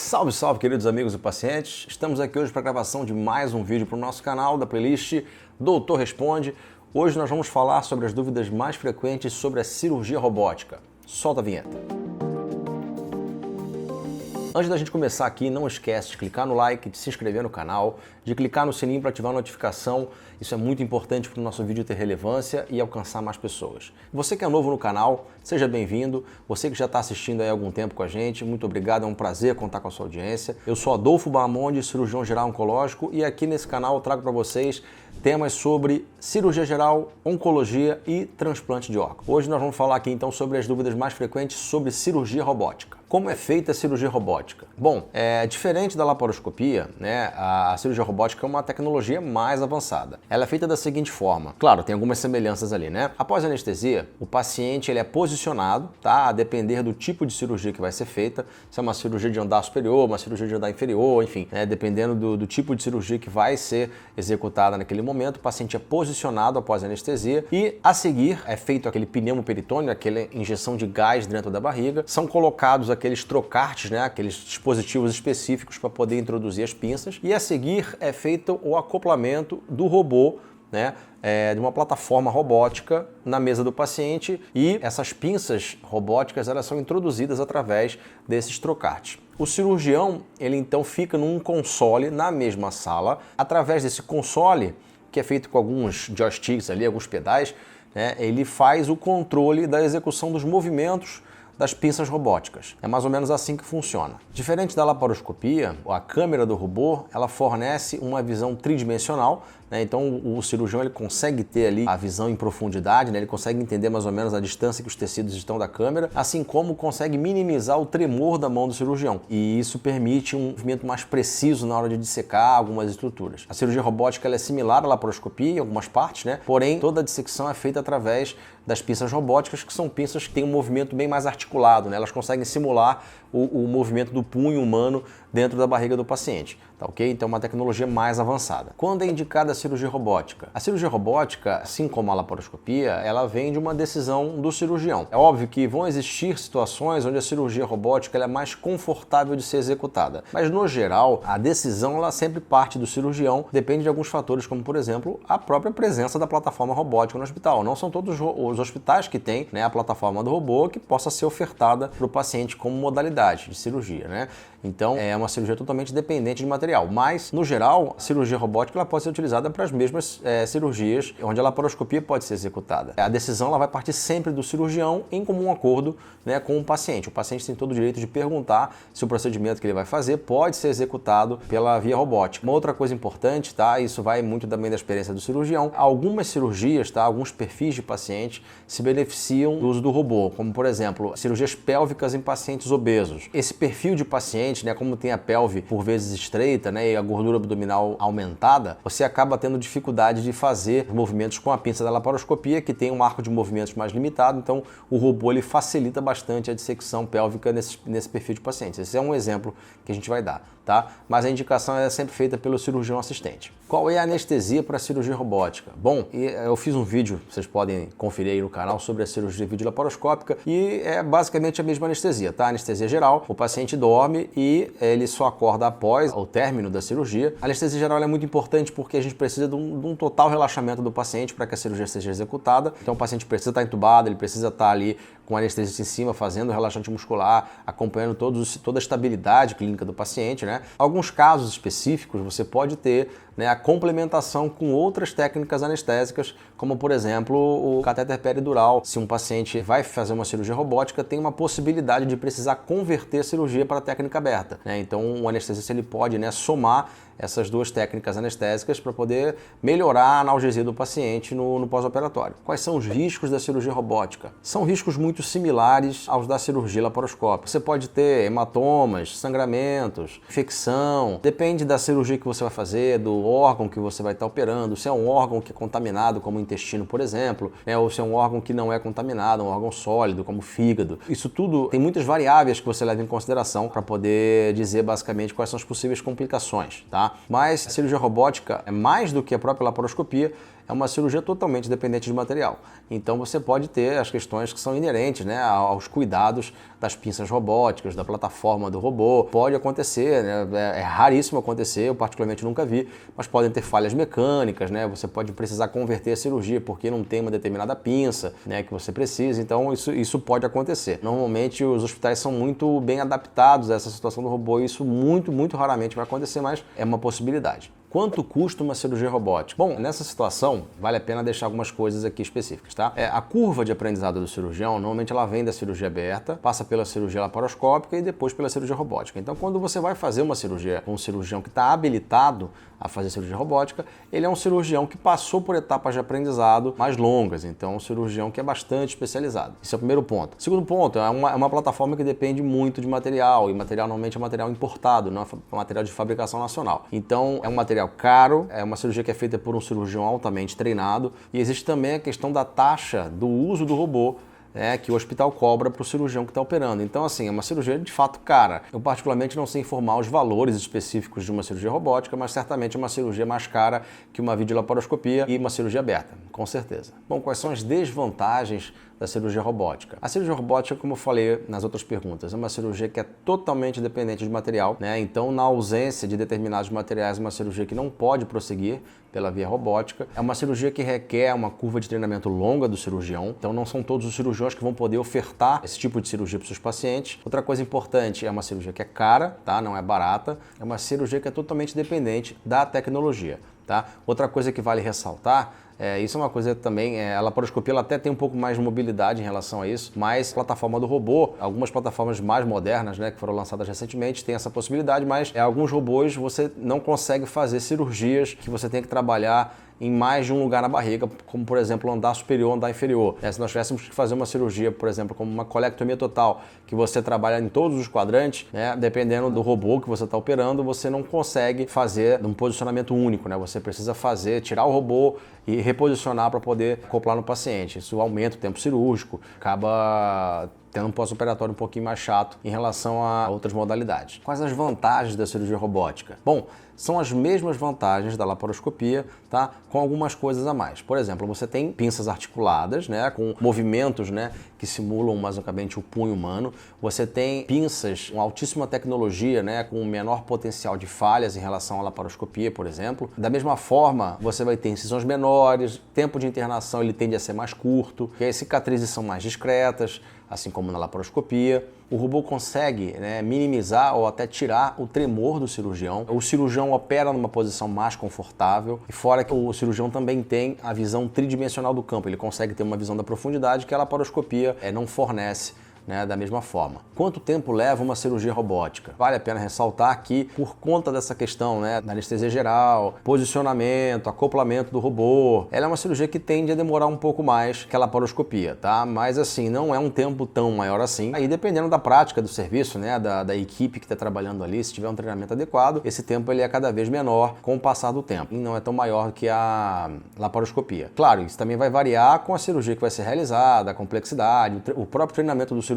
Salve, salve, queridos amigos e pacientes! Estamos aqui hoje para a gravação de mais um vídeo para o nosso canal da playlist Doutor Responde. Hoje nós vamos falar sobre as dúvidas mais frequentes sobre a cirurgia robótica. Solta a vinheta! Antes da gente começar aqui, não esquece de clicar no like, de se inscrever no canal, de clicar no sininho para ativar a notificação. Isso é muito importante para o nosso vídeo ter relevância e alcançar mais pessoas. Você que é novo no canal, seja bem-vindo. Você que já está assistindo aí há algum tempo com a gente, muito obrigado, é um prazer contar com a sua audiência. Eu sou Adolfo Bahamonde, cirurgião geral oncológico, e aqui nesse canal eu trago para vocês temas sobre cirurgia geral, oncologia e transplante de órgão. Hoje nós vamos falar aqui então sobre as dúvidas mais frequentes sobre cirurgia robótica. Como é feita a cirurgia robótica? Bom, diferente da laparoscopia, né, a cirurgia robótica é uma tecnologia mais avançada. Ela é feita da seguinte forma. Claro, tem algumas semelhanças ali, né? Após a anestesia, o paciente ele é posicionado, tá? A depender do tipo de cirurgia que vai ser feita, se é uma cirurgia de andar superior, uma cirurgia de andar inferior, enfim, né? Dependendo do tipo de cirurgia que vai ser executada naquele momento, o paciente é posicionado após a anestesia e, a seguir, é feito aquele pneumoperitônio, aquela injeção de gás dentro da barriga, são colocados aqueles trocartes, né? Aqueles dispositivos específicos para poder introduzir as pinças, e a seguir é feito o acoplamento do robô, né, de uma plataforma robótica na mesa do paciente, e essas pinças robóticas elas são introduzidas através desses trocartes. O cirurgião ele então fica num console na mesma sala. Através desse console, que é feito com alguns joysticks ali, alguns pedais, né, ele faz o controle da execução dos movimentos das pinças robóticas. É mais ou menos assim que funciona. Diferente da laparoscopia, a câmera do robô ela fornece uma visão tridimensional, né? Então o cirurgião ele consegue ter ali a visão em profundidade, né? Ele consegue entender mais ou menos a distância que os tecidos estão da câmera, assim como consegue minimizar o tremor da mão do cirurgião. E isso permite um movimento mais preciso na hora de dissecar algumas estruturas. A cirurgia robótica ela é similar à laparoscopia em algumas partes, né? Porém, toda a dissecção é feita através das pinças robóticas, que são pinças que têm um movimento bem mais articulado, né? Elas conseguem simular o movimento do punho humano dentro da barriga do paciente, tá ok? Então é uma tecnologia mais avançada. Quando é indicada a cirurgia robótica? A cirurgia robótica, assim como a laparoscopia, ela vem de uma decisão do cirurgião. É óbvio que vão existir situações onde a cirurgia robótica ela é mais confortável de ser executada, mas no geral a decisão ela sempre parte do cirurgião, depende de alguns fatores, como por exemplo a própria presença da plataforma robótica no hospital. Não são todos os hospitais que têm, né, a plataforma do robô que possa ser ofertada para o paciente como modalidade de cirurgia, né? Então é uma cirurgia totalmente dependente de material, mas no geral a cirurgia robótica ela pode ser utilizada para as mesmas cirurgias onde a laparoscopia pode ser executada. A decisão ela vai partir sempre do cirurgião em comum acordo, né, com o paciente. O paciente tem todo o direito de perguntar se o procedimento que ele vai fazer pode ser executado pela via robótica. Uma outra coisa importante, tá? Isso vai muito também da experiência do cirurgião. Algumas cirurgias, tá? Alguns perfis de pacientes se beneficiam do uso do robô, como por exemplo cirurgias pélvicas em pacientes obesos. Esse perfil de paciente, né, como tem a pelve por vezes estreita, né, e a gordura abdominal aumentada, você acaba tendo dificuldade de fazer movimentos com a pinça da laparoscopia, que tem um arco de movimentos mais limitado, então o robô ele facilita bastante a dissecção pélvica nesse perfil de pacientes. Esse é um exemplo que a gente vai dar, tá? Mas a indicação é sempre feita pelo cirurgião assistente. Qual é a anestesia para a cirurgia robótica? Bom, eu fiz um vídeo, vocês podem conferir aí no canal, sobre a cirurgia videolaparoscópica, e é basicamente a mesma anestesia, tá? Anestesia geral, o paciente dorme e ele só acorda após o término da cirurgia. A anestesia geral é muito importante porque a gente precisa de um total relaxamento do paciente para que a cirurgia seja executada. Então o paciente precisa estar entubado, ele precisa estar ali com a anestesista em cima, fazendo o relaxante muscular, acompanhando toda a estabilidade clínica do paciente, né? Alguns casos específicos você pode ter, né, a complementação com outras técnicas anestésicas, como por exemplo o catéter peridural. Se um paciente vai fazer uma cirurgia robótica, tem uma possibilidade de precisar converter a cirurgia para a técnica aberta, né? Então o anestesista ele pode, né, somar essas duas técnicas anestésicas para poder melhorar a analgesia do paciente no pós-operatório. Quais são os riscos da cirurgia robótica? São riscos muito similares aos da cirurgia laparoscópica. Você pode ter hematomas, sangramentos, infecção, depende da cirurgia que você vai fazer, do órgão que você vai estar operando, se é um órgão que é contaminado, como o intestino, por exemplo, né, ou se é um órgão que não é contaminado, um órgão sólido, como o fígado. Isso tudo tem muitas variáveis que você leva em consideração para poder dizer basicamente quais são as possíveis complicações, tá? Mas a cirurgia robótica é mais do que a própria laparoscopia, é uma cirurgia totalmente dependente de material. Então você pode ter as questões que são inerentes inerentes, né, aos cuidados das pinças robóticas, da plataforma do robô. Pode acontecer, né, é raríssimo acontecer, eu particularmente nunca vi, mas podem ter falhas mecânicas, né, você pode precisar converter a cirurgia porque não tem uma determinada pinça, né, que você precisa, então isso pode acontecer. Normalmente os hospitais são muito bem adaptados a essa situação do robô e isso muito raramente vai acontecer, mas é uma possibilidade. Quanto custa uma cirurgia robótica? Bom, nessa situação, vale a pena deixar algumas coisas aqui específicas, tá? A curva de aprendizado do cirurgião, normalmente ela vem da cirurgia aberta, passa pela cirurgia laparoscópica e depois pela cirurgia robótica. Então, quando você vai fazer uma cirurgia com um cirurgião que está habilitado a fazer cirurgia robótica, ele é um cirurgião que passou por etapas de aprendizado mais longas, então é um cirurgião que é bastante especializado. Esse é o primeiro ponto. Segundo ponto, é uma plataforma que depende muito de material, e material normalmente é material importado, não é material de fabricação nacional. Então, é um material caro, é uma cirurgia que é feita por um cirurgião altamente treinado, e existe também a questão da taxa do uso do robô, que o hospital cobra para o cirurgião que está operando. Então, assim, é uma cirurgia de fato cara. Eu particularmente não sei informar os valores específicos de uma cirurgia robótica, mas certamente é uma cirurgia mais cara que uma videolaparoscopia e uma cirurgia aberta, com certeza. Bom, quais são as desvantagens da cirurgia robótica? A cirurgia robótica, como eu falei nas outras perguntas, é uma cirurgia que é totalmente dependente de material, né? Então, na ausência de determinados materiais, é uma cirurgia que não pode prosseguir pela via robótica. É uma cirurgia que requer uma curva de treinamento longa do cirurgião, então não são todos os cirurgiões que vão poder ofertar esse tipo de cirurgia para os seus pacientes. Outra coisa importante, é uma cirurgia que é cara, tá? Não é barata, é uma cirurgia que é totalmente dependente da tecnologia, tá? Outra coisa que vale ressaltar, isso é uma coisa também, a laparoscopia ela até tem um pouco mais de mobilidade em relação a isso, mas a plataforma do robô, algumas plataformas mais modernas, né, que foram lançadas recentemente, tem essa possibilidade, mas alguns robôs você não consegue fazer cirurgias que você tem que trabalhar em mais de um lugar na barriga, como por exemplo andar superior, andar inferior. Se nós tivéssemos que fazer uma cirurgia, por exemplo, como uma colectomia total, que você trabalha em todos os quadrantes, né, dependendo do robô que você está operando, você não consegue fazer um posicionamento único, né? Você precisa tirar o robô e reposicionar para poder acoplar no paciente. Isso aumenta o tempo cirúrgico, acaba tendo um pós-operatório um pouquinho mais chato em relação a outras modalidades. Quais as vantagens da cirurgia robótica? Bom, são as mesmas vantagens da laparoscopia, tá? Com algumas coisas a mais. Por exemplo, você tem pinças articuladas, né? Com movimentos, né? Que simulam basicamente o punho humano. Você tem pinças com altíssima tecnologia, né? Com menor potencial de falhas em relação à laparoscopia, por exemplo. Da mesma forma, você vai ter incisões menores, tempo de internação ele tende a ser mais curto, e as cicatrizes são mais discretas, assim como na laparoscopia. O robô consegue, né, minimizar ou até tirar o tremor do cirurgião. O cirurgião opera numa posição mais confortável e fora que o cirurgião também tem a visão tridimensional do campo. Ele consegue ter uma visão da profundidade que a laparoscopia não fornece, né, da mesma forma. Quanto tempo leva uma cirurgia robótica? Vale a pena ressaltar que, por conta dessa questão, né, da anestesia geral, posicionamento, acoplamento do robô, ela é uma cirurgia que tende a demorar um pouco mais que a laparoscopia, tá? Mas assim, não é um tempo tão maior assim. Aí dependendo da prática do serviço, né, da equipe que está trabalhando ali, se tiver um treinamento adequado, esse tempo ele é cada vez menor com o passar do tempo. E não é tão maior que a laparoscopia. Claro, isso também vai variar com a cirurgia que vai ser realizada, a complexidade, o próprio treinamento do cirurgião.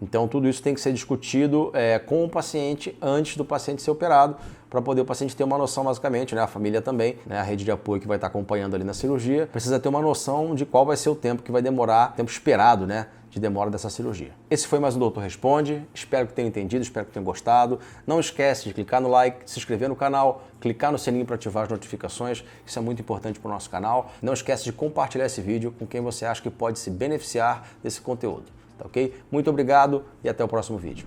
Então tudo isso tem que ser discutido com o paciente antes do paciente ser operado, para poder o paciente ter uma noção basicamente, né? A família também, né? A rede de apoio que vai estar acompanhando ali na cirurgia, precisa ter uma noção de qual vai ser o tempo que vai demorar, tempo esperado, né? De demora dessa cirurgia. Esse foi mais um Doutor Responde, espero que tenham entendido, espero que tenham gostado. Não esquece de clicar no like, se inscrever no canal, clicar no sininho para ativar as notificações, isso é muito importante para o nosso canal. Não esquece de compartilhar esse vídeo com quem você acha que pode se beneficiar desse conteúdo. Tá ok? Muito obrigado e até o próximo vídeo.